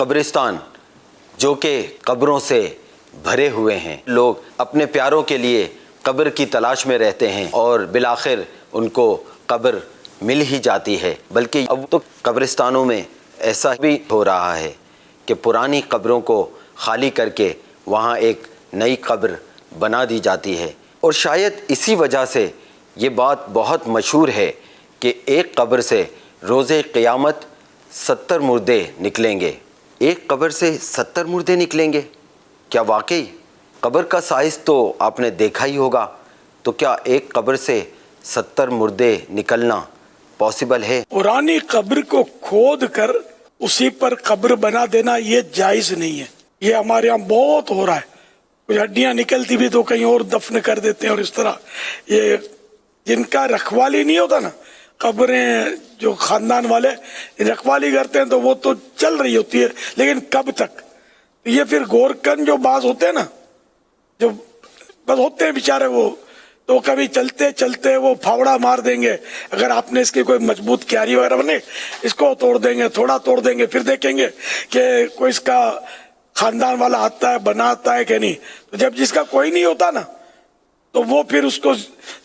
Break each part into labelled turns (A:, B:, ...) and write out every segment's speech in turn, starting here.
A: قبرستان جو کہ قبروں سے بھرے ہوئے ہیں، لوگ اپنے پیاروں کے لیے قبر کی تلاش میں رہتے ہیں اور بالآخر ان کو قبر مل ہی جاتی ہے، بلکہ اب تو قبرستانوں میں ایسا بھی ہو رہا ہے کہ پرانی قبروں کو خالی کر کے وہاں ایک نئی قبر بنا دی جاتی ہے۔ اور شاید اسی وجہ سے یہ بات بہت مشہور ہے کہ ایک قبر سے روز قیامت 70 مردے نکلیں گے۔ ایک قبر سے 70 مردے نکلیں گے؟ کیا واقعی؟ قبر کا سائز تو آپ نے دیکھا ہی ہوگا، تو کیا ایک قبر سے 70 مردے نکلنا پاسبل ہے؟
B: پرانی قبر کو کھود کر اسی پر قبر بنا دینا یہ جائز نہیں ہے۔ یہ ہمارے یہاں بہت ہو رہا ہے، کچھ ہڈیاں نکلتی بھی تو کہیں اور دفن کر دیتے ہیں، اور اس طرح یہ جن کا رکھوالی نہیں ہوتا نا، قبریں جو خاندان والے رکھوالی کرتے ہیں تو وہ تو چل رہی ہوتی ہے، لیکن کب تک؟ یہ پھر گورکن جو بعض ہوتے ہیں نا، جو بس ہوتے ہیں بیچارے، وہ تو کبھی چلتے چلتے وہ پھاوڑا مار دیں گے، اگر آپ نے اس کی کوئی مضبوط کیاری وغیرہ بنے اس کو توڑ دیں گے، تھوڑا توڑ دیں گے، پھر دیکھیں گے کہ کوئی اس کا خاندان والا آتا ہے بناتا ہے کہ نہیں۔ تو جب جس کا کوئی نہیں ہوتا نا تو وہ پھر اس کو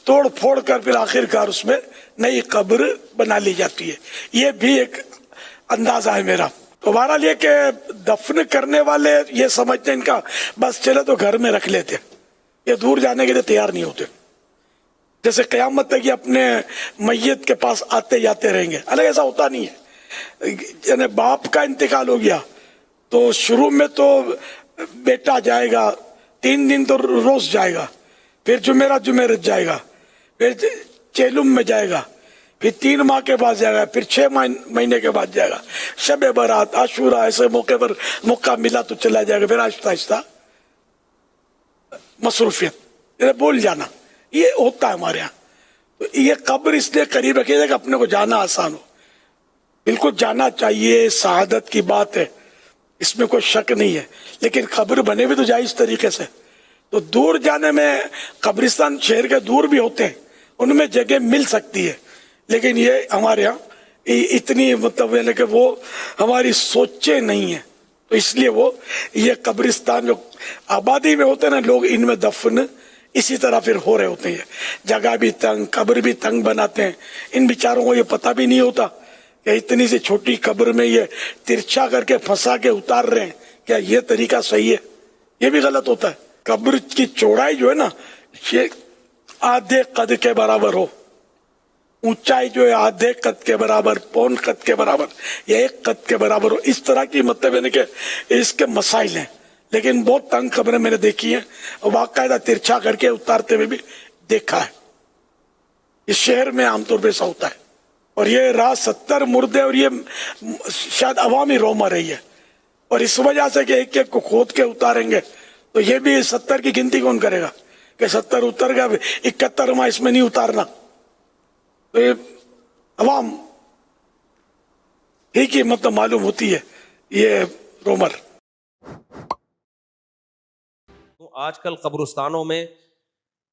B: توڑ پھوڑ کر پھر آخر کار اس میں نئی قبر بنا لی جاتی ہے۔ یہ بھی ایک اندازہ ہے میرا۔ تو بہرحال یہ کہ دفن کرنے والے یہ سمجھتے ہیں ان کا بس چلے تو گھر میں رکھ لیتے، یہ دور جانے کے لیے تیار نہیں ہوتے، جیسے قیامت تک یہ اپنے میت کے پاس آتے جاتے رہیں گے۔ الگ ایسا ہوتا نہیں ہے، یعنی باپ کا انتقال ہو گیا تو شروع میں تو بیٹا جائے گا، 3 دن تو روز جائے گا، پھر جمعرات جائے گا، پھر چیلم میں جائے گا، پھر 3 ماہ کے بعد جائے گا، پھر 6 مہینے کے بعد جائے گا، شب برات، عاشورہ، ایسے موقع پر موقع ملا تو چلا جائے گا، پھر آہستہ آہستہ مصروفیت، بھول جانا، یہ ہوتا ہے ہمارے ہاں۔ تو یہ قبر اس لیے قریب رکھی جائے کہ اپنے کو جانا آسان ہو، بالکل جانا چاہیے، سعادت کی بات ہے، اس میں کوئی شک نہیں ہے، لیکن قبر بنے بھی تو جائز طریقے سے۔ تو دور جانے میں قبرستان شہر کے دور بھی ہوتے ہیں، ان میں جگہ مل سکتی ہے، لیکن یہ ہمارے ہاں اتنی مطلب ہے کہ وہ ہماری سوچیں نہیں ہیں، تو اس لیے وہ یہ قبرستان جو آبادی میں ہوتے ہیں نا لوگ، ان میں دفن اسی طرح پھر ہو رہے ہوتے ہیں، جگہ بھی تنگ، قبر بھی تنگ بناتے ہیں۔ ان بیچاروں کو یہ پتہ بھی نہیں ہوتا کہ اتنی سی چھوٹی قبر میں یہ ترچھا کر کے پھنسا کے اتار رہے ہیں، کیا یہ طریقہ صحیح ہے؟ یہ بھی غلط ہوتا ہے۔ قبر کی چوڑائی جو ہے نا یہ آدھے قد کے برابر ہو، اونچائی جو ہے آدھے قد کے برابر، پون قد کے برابر یا 1 قد کے برابر ہو، اس طرح کی مطلب ہے کہ اس کے مسائل ہیں۔ لیکن بہت تنگ قبریں میں نے دیکھی ہیں، اور باقاعدہ ترچھا کر کے اتارتے ہوئے بھی دیکھا ہے۔ اس شہر میں عام طور پہ ایسا ہوتا ہے، اور یہ رات 70 مردے، اور یہ شاید عوامی روما رہی ہے، اور اس وجہ سے کہ ایک ایک کو کھود کے اتاریں گے تو یہ بھی 70 کی گنتی کون کرے گا کہ 70 اتر گیا، 71واں اس میں نہیں اتارنا، تو یہ عوام ٹھیک ہی مطلب معلوم ہوتی ہے یہ رومر۔
C: آج کل قبرستانوں میں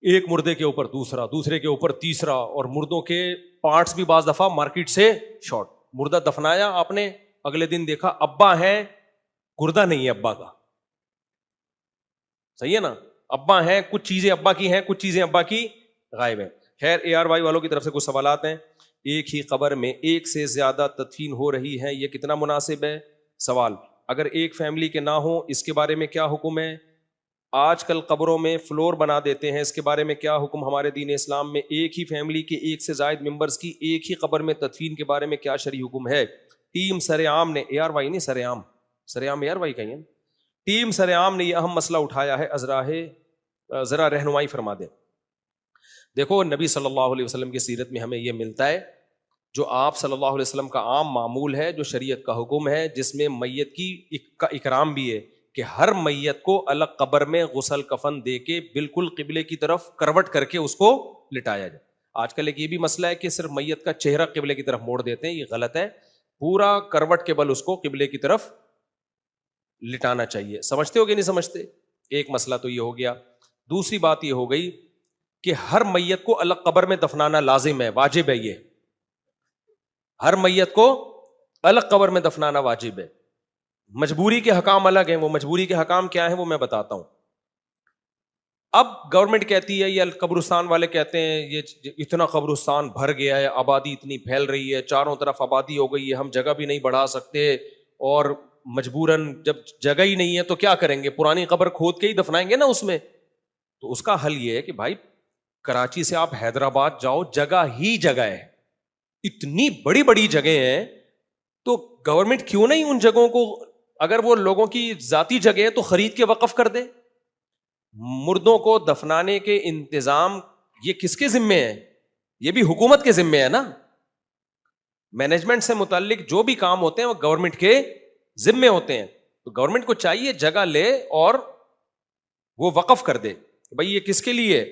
C: ایک مردے کے اوپر دوسرا، دوسرے کے اوپر تیسرا، اور مردوں کے پارٹس بھی بعض دفعہ مارکیٹ سے شارٹ۔ مردہ دفنایا آپ نے، اگلے دن دیکھا ابا ہے، گردہ نہیں ہے ابا کا، صحیح ہے نا؟ ابا ہیں، کچھ چیزیں ابا کی ہیں، کچھ چیزیں ابا کی غائب ہیں۔ خیر ARY والوں کی طرف سے کچھ سوالات ہیں۔ ایک ہی قبر میں ایک سے زیادہ تدفین ہو رہی ہے، یہ کتنا مناسب ہے؟ سوال، اگر ایک فیملی کے نہ ہو اس کے بارے میں کیا حکم ہے؟ آج کل قبروں میں فلور بنا دیتے ہیں، اس کے بارے میں کیا حکم ہمارے دین اسلام میں؟ ایک ہی فیملی کے ایک سے زائد ممبرز کی ایک ہی قبر میں تدفین کے بارے میں کیا شرعی حکم ہے؟ ٹیم سرعام نے، ARY نہیں سرعام، سرعام ARY کہیں، ٹیم سرعام نے یہ اہم مسئلہ اٹھایا ہے، ذرا رہنمائی فرما دیں۔ دیکھو نبی صلی اللہ علیہ وسلم کی سیرت میں ہمیں یہ ملتا ہے، جو آپ صلی اللہ علیہ وسلم کا عام معمول ہے، جو شریعت کا حکم ہے، جس میں میت کی اکرام بھی ہے کہ ہر میت کو الگ قبر میں غسل کفن دے کے بالکل قبلے کی طرف کروٹ کر کے اس کو لٹایا جائے۔ آج کل ایک یہ بھی مسئلہ ہے کہ صرف میت کا چہرہ قبلے کی طرف موڑ دیتے ہیں، یہ غلط ہے، پورا کروٹ کے بل اس کو قبلے کی طرف لٹانا چاہیے۔ سمجھتے ہو کہ نہیں سمجھتے؟ ایک مسئلہ تو یہ ہو گیا۔ دوسری بات یہ ہو گئی کہ ہر میت کو الگ قبر میں دفنانا لازم ہے، واجب ہے، یہ ہر میت کو الگ قبر میں دفنانا واجب ہے۔ مجبوری کے حکام الگ ہیں. وہ مجبوری کے حکام کیا ہیں وہ میں بتاتا ہوں. اب گورنمنٹ کہتی ہے یا قبرستان والے کہتے ہیں یہ اتنا قبرستان بھر گیا ہے, آبادی اتنی پھیل رہی ہے, چاروں طرف آبادی ہو گئی ہے, ہم جگہ بھی نہیں بڑھا سکتے, اور مجبوراً جب جگہ ہی نہیں ہے تو کیا کریں گے, پرانی قبر کھود کے ہی دفنائیں گے نا اس میں. تو اس کا حل یہ ہے کہ بھائی کراچی سے آپ حیدرآباد جاؤ, جگہ ہی جگہ ہے, اتنی بڑی بڑی جگہیں ہیں, تو گورنمنٹ کیوں نہیں ان جگہوں کو, اگر وہ لوگوں کی ذاتی جگہ ہے تو خرید کے وقف کر دے. مردوں کو دفنانے کے انتظام یہ کس کے ذمے ہے؟ یہ بھی حکومت کے ذمے ہے نا. مینجمنٹ سے متعلق جو بھی کام ہوتے ہیں وہ گورنمنٹ کے ذمے ہوتے ہیں. تو گورنمنٹ کو چاہیے جگہ لے اور وہ وقف کر دے کہ بھائی یہ کس کے لیے,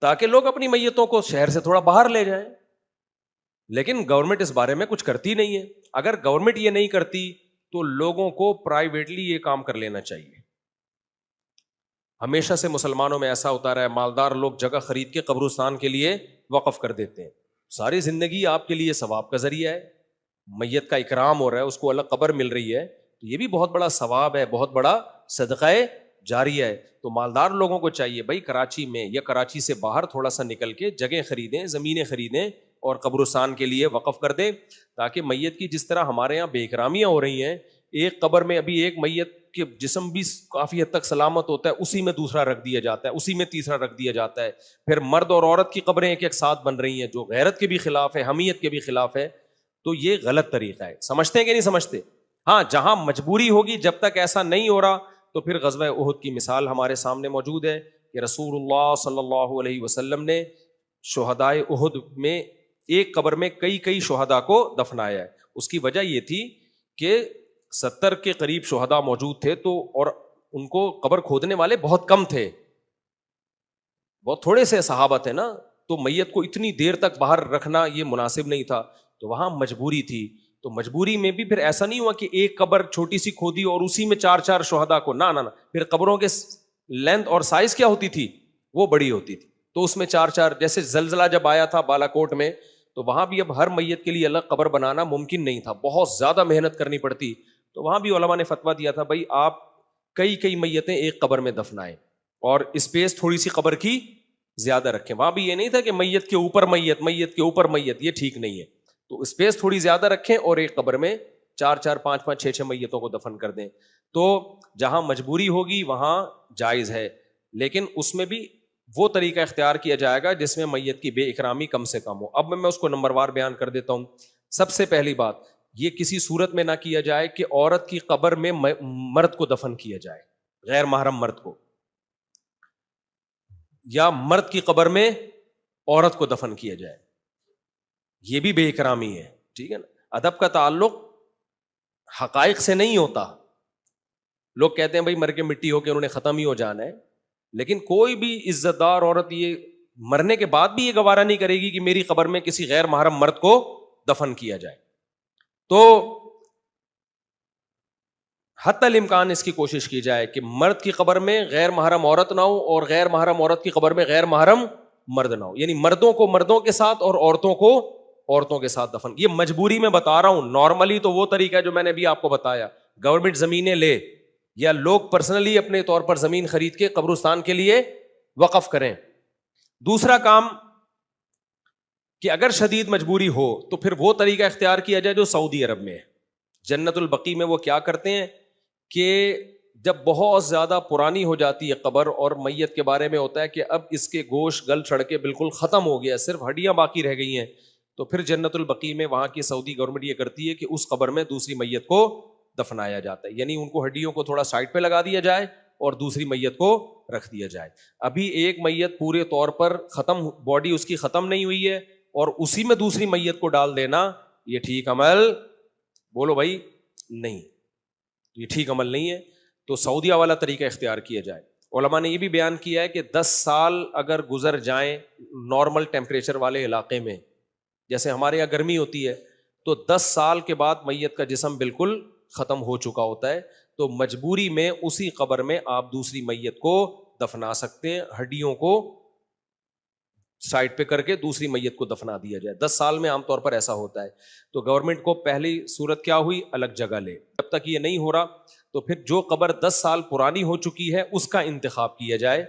C: تاکہ لوگ اپنی میتوں کو شہر سے تھوڑا باہر لے جائیں. لیکن گورنمنٹ اس بارے میں کچھ کرتی نہیں ہے. اگر گورنمنٹ یہ نہیں کرتی تو لوگوں کو پرائیویٹلی یہ کام کر لینا چاہیے. ہمیشہ سے مسلمانوں میں ایسا ہوتا رہا ہے, مالدار لوگ جگہ خرید کے قبرستان کے لیے وقف کر دیتے ہیں. ساری زندگی آپ کے لیے ثواب کا ذریعہ ہے, میت کا اکرام ہو رہا ہے, اس کو الگ قبر مل رہی ہے, تو یہ بھی بہت بڑا ثواب ہے, بہت بڑا صدقہ جاریہ ہے. تو مالدار لوگوں کو چاہیے بھائی کراچی میں یا کراچی سے باہر تھوڑا سا نکل کے جگہیں خریدیں, زمینیں خریدیں اور قبرستان کے لیے وقف کر دیں, تاکہ میت کی جس طرح ہمارے یہاں بے اکرامیاں ہو رہی ہیں, ایک قبر میں ابھی ایک میت کے جسم بھی کافی حد تک سلامت ہوتا ہے, اسی میں دوسرا رکھ دیا جاتا ہے, اسی میں تیسرا رکھ دیا جاتا ہے. پھر مرد اور عورت کی قبریں ایک ایک ساتھ بن رہی ہیں, جو غیرت کے بھی خلاف ہے, حمیت کے بھی خلاف ہے. تو یہ غلط طریقہ ہے. سمجھتے ہیں کہ نہیں سمجھتے؟ ہاں, جہاں مجبوری ہوگی, جب تک ایسا نہیں ہو رہا تو پھر غزوہ احد کی مثال ہمارے سامنے موجود ہے کہ رسول اللہ صلی اللہ علیہ وسلم نے شہدائے احد میں ایک قبر میں کئی شہداء کو دفنایا ہے. اس کی وجہ یہ تھی کہ 70 کے قریب شہداء موجود تھے, تو اور ان کو قبر کھودنے والے بہت کم تھے, بہت تھوڑے سے صحابہ تھے نا, تو میت کو اتنی دیر تک باہر رکھنا یہ مناسب نہیں تھا. تو وہاں مجبوری تھی. تو مجبوری میں بھی پھر ایسا نہیں ہوا کہ ایک قبر چھوٹی سی کھودی اور اسی میں 4 شہداء کو, نہ پھر قبروں کے لینتھ اور سائز کیا ہوتی تھی, وہ بڑی ہوتی تھی. تو اس میں 4 جیسے زلزلہ جب آیا تھا بالا کوٹ میں, تو وہاں بھی اب ہر میت کے لیے الگ قبر بنانا ممکن نہیں تھا, بہت زیادہ محنت کرنی پڑتی. تو وہاں بھی علماء نے فتویٰ دیا تھا بھائی آپ کئی میتیں ایک قبر میں دفنائیں اور اسپیس تھوڑی سی قبر کی زیادہ رکھیں. وہاں بھی یہ نہیں تھا کہ میت کے اوپر میت, میت کے اوپر میت, یہ ٹھیک نہیں ہے. تو اسپیس تھوڑی زیادہ رکھیں اور ایک قبر میں 4 5 6 میتوں کو دفن کر دیں. تو جہاں مجبوری ہوگی وہاں جائز ہے, لیکن اس میں بھی وہ طریقہ اختیار کیا جائے گا جس میں میت کی بے اکرامی کم سے کم ہو. اب میں اس کو نمبر وار بیان کر دیتا ہوں. سب سے پہلی بات, یہ کسی صورت میں نہ کیا جائے کہ عورت کی قبر میں مرد کو دفن کیا جائے, غیر محرم مرد کو, یا مرد کی قبر میں عورت کو دفن کیا جائے. یہ بھی بے اکرامی ہے. ٹھیک ہے نا. ادب کا تعلق حقائق سے نہیں ہوتا. لوگ کہتے ہیں بھائی مر کے مٹی ہو کے انہوں نے ختم ہی ہو جانا ہے, لیکن کوئی بھی عزت دار عورت یہ مرنے کے بعد بھی یہ گوارا نہیں کرے گی کہ میری قبر میں کسی غیر محرم مرد کو دفن کیا جائے. تو حتی الامکان اس کی کوشش کی جائے کہ مرد کی قبر میں غیر محرم عورت نہ ہو اور غیر محرم عورت کی قبر میں غیر محرم مرد نہ ہو, یعنی مردوں کو مردوں کے ساتھ اور عورتوں کو عورتوں کے ساتھ دفن. یہ مجبوری میں بتا رہا ہوں, نارملی تو وہ طریقہ ہے جو میں نے بھی آپ کو بتایا, گورنمنٹ زمینیں لے یا لوگ پرسنلی اپنے طور پر زمین خرید کے قبرستان کے لیے وقف کریں. دوسرا کام کہ اگر شدید مجبوری ہو تو پھر وہ طریقہ اختیار کیا جائے جو سعودی عرب میں ہے. جنت البقیع میں وہ کیا کرتے ہیں کہ جب بہت زیادہ پرانی ہو جاتی ہے قبر اور میت کے بارے میں ہوتا ہے کہ اب اس کے گوشت گل چھڑ کے بالکل ختم ہو گیا, صرف ہڈیاں باقی رہ گئی ہیں, تو پھر جنت البقیع میں وہاں کی سعودی گورنمنٹ یہ کرتی ہے کہ اس قبر میں دوسری میت کو دفنایا جاتا ہے, یعنی ان کو ہڈیوں کو تھوڑا سائڈ پہ لگا دیا جائے اور دوسری میت کو رکھ دیا جائے. ابھی ایک میت پورے طور پر ختم, باڈی اس کی ختم نہیں ہوئی ہے اور اسی میں دوسری میت کو ڈال دینا, یہ ٹھیک عمل, بولو بھائی, نہیں, یہ ٹھیک عمل نہیں ہے. تو سعودیہ والا طریقہ اختیار کیا جائے. علماء نے یہ بھی بیان کیا ہے کہ 10 سال اگر گزر جائیں نارمل ٹیمپریچر والے علاقے میں, جیسے ہمارے یہاں گرمی ہوتی ہے, تو 10 سال کے بعد میت کا جسم بالکل ختم ہو چکا ہوتا ہے, تو مجبوری میں اسی قبر میں آپ دوسری میت کو دفنا سکتے ہیں, ہڈیوں کو سائٹ پہ کر کے دوسری میت کو دفنا دیا جائے. 10 سال میں عام طور پر ایسا ہوتا ہے. تو گورنمنٹ کو پہلی صورت کیا ہوئی, الگ جگہ لے. جب تک یہ نہیں ہو رہا تو پھر جو قبر 10 سال پرانی ہو چکی ہے اس کا انتخاب کیا جائے,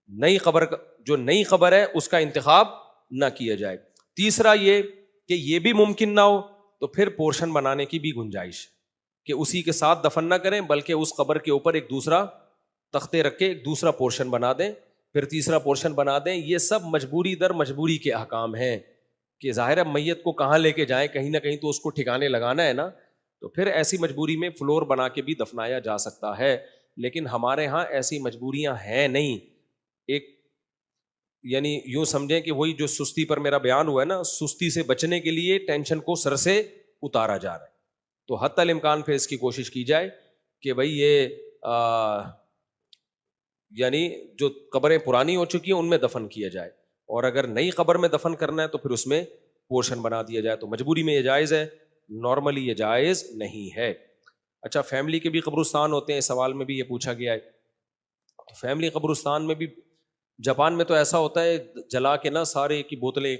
C: نئی قبر جو نئی قبر ہے اس کا انتخاب نہ کیا جائے. تیسرا یہ کہ یہ بھی ممکن نہ ہو تو پھر پورشن بنانے کی بھی گنجائش کہ اسی کے ساتھ دفن نہ کریں بلکہ اس قبر کے اوپر ایک دوسرا تختے رکھ کے ایک دوسرا پورشن بنا دیں, پھر تیسرا پورشن بنا دیں. یہ سب مجبوری در مجبوری کے احکام ہیں کہ ظاہر ہے میت کو کہاں لے کے جائیں, کہیں نہ کہیں تو اس کو ٹھکانے لگانا ہے نا. تو پھر ایسی مجبوری میں فلور بنا کے بھی دفنایا جا سکتا ہے. لیکن ہمارے ہاں ایسی مجبوریاں ہیں نہیں. ایک یعنی یوں سمجھیں کہ وہی جو سستی پر میرا بیان ہوا ہے نا, سستی سے بچنے کے لیے ٹینشن کو سر سے اتارا جا رہا ہے. تو حتی الامکان پہ اس کی کوشش کی جائے کہ بھائی یہ یعنی جو قبریں پرانی ہو چکی ہیں ان میں دفن کیا جائے, اور اگر نئی قبر میں دفن کرنا ہے تو پھر اس میں پورشن بنا دیا جائے. تو مجبوری میں یہ جائز ہے, نارملی یہ جائز نہیں ہے. اچھا, فیملی کے بھی قبرستان ہوتے ہیں, سوال میں بھی یہ پوچھا گیا ہے. فیملی قبرستان میں بھی جاپان میں تو ایسا ہوتا ہے, جلا کے نا سارے کی بوتلیں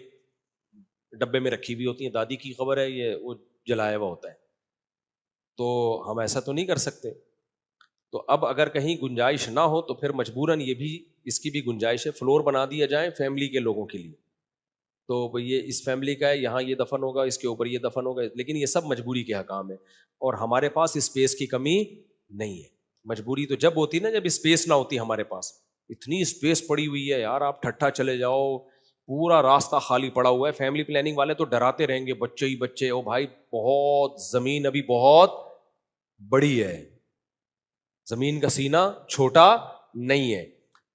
C: ڈبے میں رکھی ہوئی ہوتی ہیں, دادی کی قبر ہے یہ, وہ جلایا ہوا ہوتا ہے. تو ہم ایسا تو نہیں کر سکتے. تو اب اگر کہیں گنجائش نہ ہو تو پھر مجبوراً یہ بھی اس کی بھی گنجائش ہے, فلور بنا دیا جائے فیملی کے لوگوں کے لیے. تو بھئی یہ اس فیملی کا ہے, یہاں یہ دفن ہوگا, اس کے اوپر یہ دفن ہوگا. لیکن یہ سب مجبوری کے حکام ہے, اور ہمارے پاس اسپیس کی کمی نہیں ہے. مجبوری تو جب ہوتی نا جب اسپیس نہ ہوتی ہمارے پاس. اتنی اسپیس پڑی ہوئی ہے یار, آپ ٹھٹھا چلے جاؤ, پورا راستہ خالی پڑا ہوا ہے. فیملی پلاننگ والے تو ڈراتے رہیں گے, بچے ہی بچے, او بھائی بہت زمین ابھی بہت بڑی ہے, زمین کا سینہ چھوٹا نہیں ہے.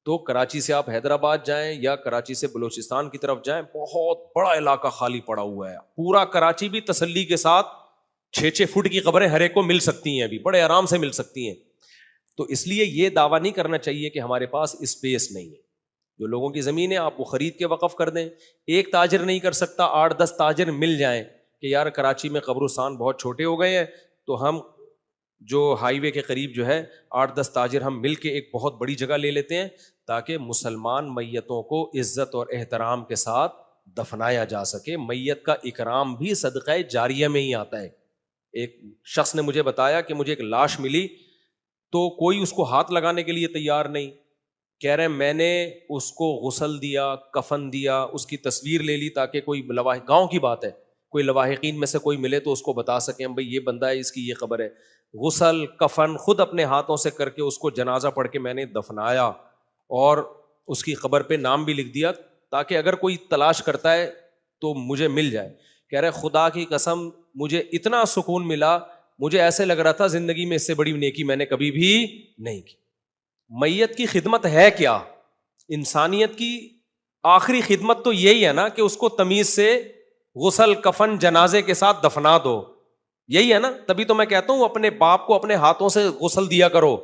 C: تو کراچی سے آپ حیدرآباد جائیں یا کراچی سے بلوچستان کی طرف جائیں, بہت بڑا علاقہ خالی پڑا ہوا ہے. پورا کراچی بھی تسلی کے ساتھ 6-6 فٹ کی قبریں ہر ایک کو مل سکتی ہیں, ابھی بڑے آرام سے مل سکتی ہیں. تو اس لیے یہ دعویٰ نہیں کرنا چاہیے کہ ہمارے پاس اسپیس نہیں ہے. جو لوگوں کی زمین ہے آپ وہ خرید کے وقف کر دیں. ایک تاجر نہیں کر سکتا, 8-10 تاجر مل جائیں کہ یار کراچی میں قبرستان بہت چھوٹے ہو گئے ہیں, تو ہم جو ہائی وے کے قریب جو ہے 8-10 تاجر ہم مل کے ایک بہت بڑی جگہ لے لیتے ہیں تاکہ مسلمان میتوں کو عزت اور احترام کے ساتھ دفنایا جا سکے. میت کا اکرام بھی صدقہ جاریہ میں ہی آتا ہے. ایک شخص نے مجھے بتایا کہ مجھے ایک لاش ملی تو کوئی اس کو ہاتھ لگانے کے لیے تیار نہیں. کہہ رہے میں نے اس کو غسل دیا, کفن دیا, اس کی تصویر لے لی تاکہ کوئی گاؤں کی بات ہے, کوئی لواحقین میں سے کوئی ملے تو اس کو بتا سکیں بھائی یہ بندہ ہے, اس کی یہ خبر ہے. غسل کفن خود اپنے ہاتھوں سے کر کے اس کو جنازہ پڑھ کے میں نے دفنایا, اور اس کی قبر پہ نام بھی لکھ دیا تاکہ اگر کوئی تلاش کرتا ہے تو مجھے مل جائے. کہہ رہے خدا کی قسم مجھے اتنا سکون ملا, مجھے ایسے لگ رہا تھا زندگی میں اس سے بڑی نیکی میں نے کبھی بھی نہیں کی. میت کی خدمت ہے کیا؟ انسانیت کی آخری خدمت تو یہی ہے نا کہ اس کو تمیز سے غسل کفن جنازے کے ساتھ دفنا دو, یہی ہے نا. تبھی تو میں کہتا ہوں اپنے باپ کو اپنے ہاتھوں سے غسل دیا کرو.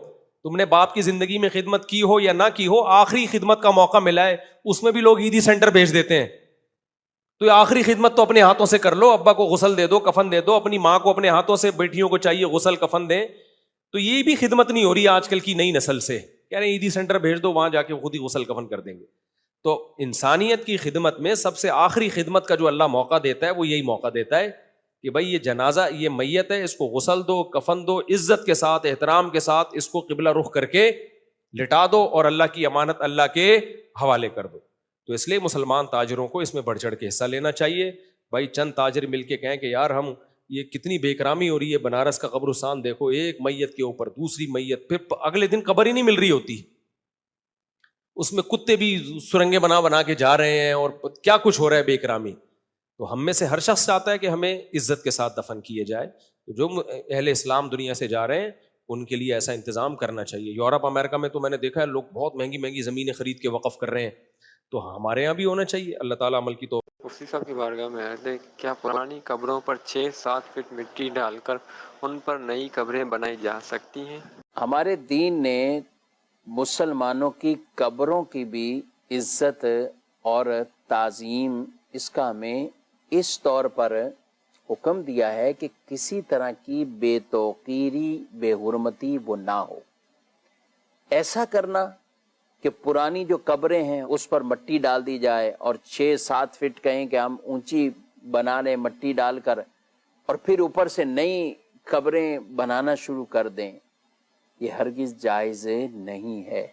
C: تم نے باپ کی زندگی میں خدمت کی ہو یا نہ کی ہو, آخری خدمت کا موقع ملا ہے, اس میں بھی لوگ عیدی سینٹر بھیج دیتے ہیں. تو یہ آخری خدمت تو اپنے ہاتھوں سے کر لو, ابا کو غسل دے دو, کفن دے دو, اپنی ماں کو اپنے ہاتھوں سے, بیٹیوں کو چاہیے غسل کفن دیں. تو یہ بھی خدمت نہیں ہو رہی آج کل کی نئی نسل سے, کہہ رہے ہیں عیدی سینٹر بھیج دو, وہاں جا کے خود ہی غسل کفن کر دیں گے. تو انسانیت کی خدمت میں سب سے آخری خدمت کا جو اللہ موقع دیتا ہے وہ یہی موقع دیتا ہے کہ بھائی یہ جنازہ, یہ میت ہے, اس کو غسل دو, کفن دو, عزت کے ساتھ احترام کے ساتھ اس کو قبلہ رخ کر کے لٹا دو, اور اللہ کی امانت اللہ کے حوالے کر دو. تو اس لیے مسلمان تاجروں کو اس میں بڑھ چڑھ کے حصہ لینا چاہیے. بھائی چند تاجر مل کے کہیں کہ یار ہم یہ کتنی بے اکرامی ہو رہی ہے, بنارس کا قبرستان دیکھو, ایک میت کے اوپر دوسری میت, پھر اگلے دن قبر ہی نہیں مل رہی ہوتی, اس میں کتے بھی سرنگیں بنا بنا کے جا رہے ہیں, اور کیا کچھ ہو رہا ہے بے اکرامی. تو ہم میں سے ہر شخص چاہتا ہے کہ ہمیں عزت کے ساتھ دفن کیے جائے. جو اہل اسلام دنیا سے جا رہے ہیں ان کے لیے ایسا انتظام کرنا چاہیے. یورپ امریکہ میں تو میں نے دیکھا ہے لوگ بہت مہنگی مہنگی زمینیں خرید کے وقف کر رہے ہیں, تو ہمارے یہاں بھی ہونا چاہیے. اللہ تعالیٰ عمل کی تو
D: مفتی صاحب کی بارگاہ میں عرض ہے, کیا پرانی قبروں پر 6-7 فٹ مٹی ڈال کر ان پر نئی قبریں بنائی جا سکتی ہیں؟
E: ہمارے دین نے مسلمانوں کی قبروں کی بھی عزت اور تعظیم اس کا ہمیں اس طور پر حکم دیا ہے کہ کسی طرح کی بے توقیری, بے حرمتی وہ نہ ہو. ایسا کرنا کہ پرانی جو قبریں ہیں اس پر مٹی ڈال دی جائے اور 6-7 فٹ کہیں کہ ہم اونچی بنا لیں مٹی ڈال کر اور پھر اوپر سے نئی قبریں بنانا شروع کر دیں، یہ ہرگز جائز نہیں ہے۔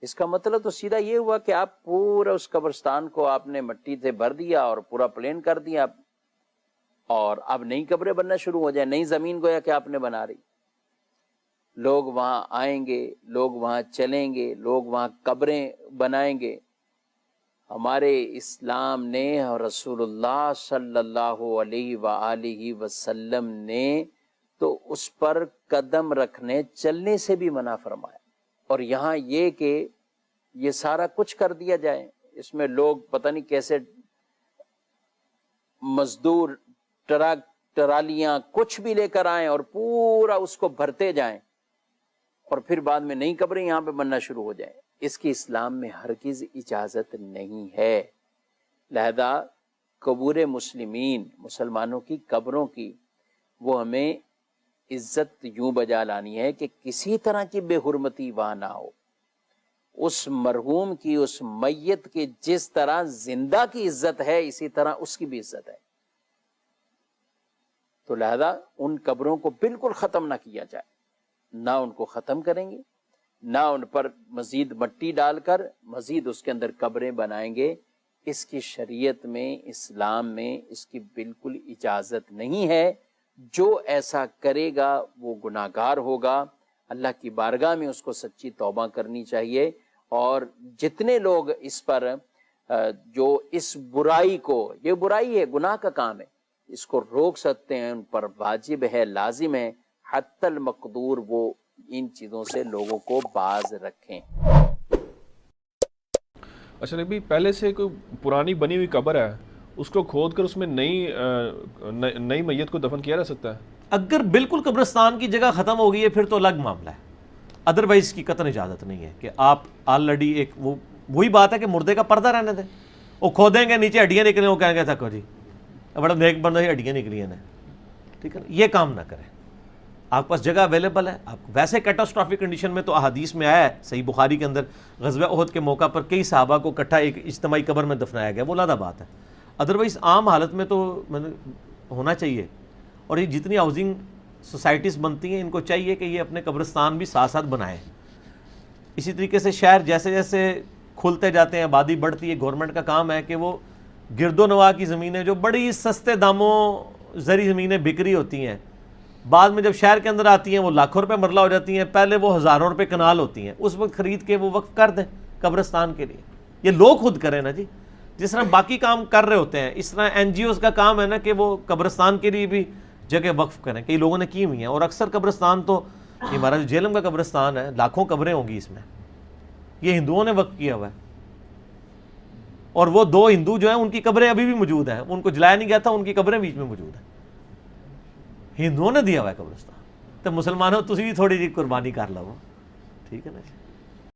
E: اس کا مطلب تو سیدھا یہ ہوا کہ آپ پورا اس قبرستان کو آپ نے مٹی سے بھر دیا اور پورا پلین کر دیا اور اب نئی قبریں بننا شروع ہو جائیں، نئی زمین گویا کہ آپ نے بنا رہی۔ لوگ وہاں آئیں گے، لوگ وہاں چلیں گے، لوگ وہاں قبریں بنائیں گے۔ ہمارے اسلام نے اور رسول اللہ صلی اللہ علیہ وآلہ وسلم نے تو اس پر قدم رکھنے چلنے سے بھی منع فرمایا، اور یہاں یہ کہ یہ سارا کچھ کر دیا جائے، اس میں لوگ پتہ نہیں کیسے مزدور ٹرک ٹرالیاں کچھ بھی لے کر آئیں اور پورا اس کو بھرتے جائیں اور پھر بعد میں نئی قبریں یہاں پہ بننا شروع ہو جائیں، اس کی اسلام میں ہرگز اجازت نہیں ہے۔ لہذا قبور مسلمین، مسلمانوں کی قبروں کی، وہ ہمیں عزت یوں بجا لانی ہے کہ کسی طرح کی بے حرمتی وہاں نہ ہو۔ اس مرحوم کی، اس میت کی جس طرح زندہ کی عزت ہے اسی طرح اس کی بھی عزت ہے، تو لہذا ان قبروں کو بالکل ختم نہ کیا جائے، نہ ان کو ختم کریں گے، نہ ان پر مزید مٹی ڈال کر مزید اس کے اندر قبریں بنائیں گے۔ اس کی شریعت میں، اسلام میں اس کی بالکل اجازت نہیں ہے۔ جو ایسا کرے گا وہ گناہگار ہوگا، اللہ کی بارگاہ میں اس کو سچی توبہ کرنی چاہیے، اور جتنے لوگ اس پر جو اس برائی کو، یہ برائی ہے، گناہ کا کام ہے، اس کو روک سکتے ہیں، ان پر واجب ہے، لازم ہے، حتی المقدور وہ ان چیزوں سے لوگوں کو باز رکھیں۔
F: اچھا نبی، پہلے سے کوئی پرانی بنی ہوئی قبر ہے، اس کو کھود کر اس میں نئی میت کو دفن کیا جا سکتا ہے؟
G: اگر بالکل قبرستان کی جگہ ختم ہو گئی ہے پھر تو الگ معاملہ ہے، ادروائز کی قطعاً اجازت نہیں ہے کہ آپ آلریڈی ایک وہی بات ہے کہ مردے کا پردہ رہنے دیں، وہ کھودیں گے نیچے ہڈیاں نکلیں، وہ کہیں گے تھکو جی بڑا نیک بندہ ہی ہڈیاں نکلی ہیں، ٹھیک ہے، یہ کام نہ کریں۔ آپ پاس جگہ اویلیبل ہے، آپ ویسے کیٹاسٹرافک کنڈیشن میں تو احادیث میں آیا ہے، صحیح بخاری کے اندر غزوہ احد کے موقع پر کئی صحابہ کو اکٹھا ایک اجتماعی قبر میں دفنایا گیا، وہ علیحدہ بات ہے، ادروائز عام حالت میں تو ہونا چاہیے۔ اور یہ جتنی ہاؤسنگ سوسائٹیز بنتی ہیں ان کو چاہیے کہ یہ اپنے قبرستان بھی ساتھ ساتھ بنائیں۔ اسی طریقے سے شہر جیسے جیسے کھلتے جاتے ہیں، آبادی بڑھتی ہے، گورنمنٹ کا کام ہے کہ وہ گرد و نواح کی زمینیں جو بڑی سستے داموں زرعی زمینیں بکری ہوتی ہیں، بعد میں جب شہر کے اندر آتی ہیں وہ لاکھوں روپے مرلہ ہو جاتی ہیں، پہلے وہ ہزاروں روپے کنال ہوتی ہیں، اس وقت خرید کے وہ وقف کر دیں قبرستان کے لیے۔ یہ لوگ خود کریں نا جی، جس طرح باقی کام کر رہے ہوتے ہیں اس طرح این جی اوز کا کام ہے نا کہ وہ قبرستان کے لیے بھی جگہ وقف کریں، کئی لوگوں نے کی ہوئی ہیں، اور اکثر قبرستان تو ہمارا جو جہلم کا قبرستان ہے لاکھوں قبریں ہوں گی اس میں، یہ ہندوؤں نے وقف کیا ہوا ہے، اور وہ 2 ہندو جو ہیں ان کی قبریں ابھی بھی موجود ہیں، ان کو جلایا نہیں گیا تھا، ان کی قبریں بیچ میں موجود ہیں، ہندوؤں نے دیا ہوا ہے قبرستان، تو مسلمانوں تسی بھی تھوڑی جی قربانی کر لو، ٹھیک ہے نا جی۔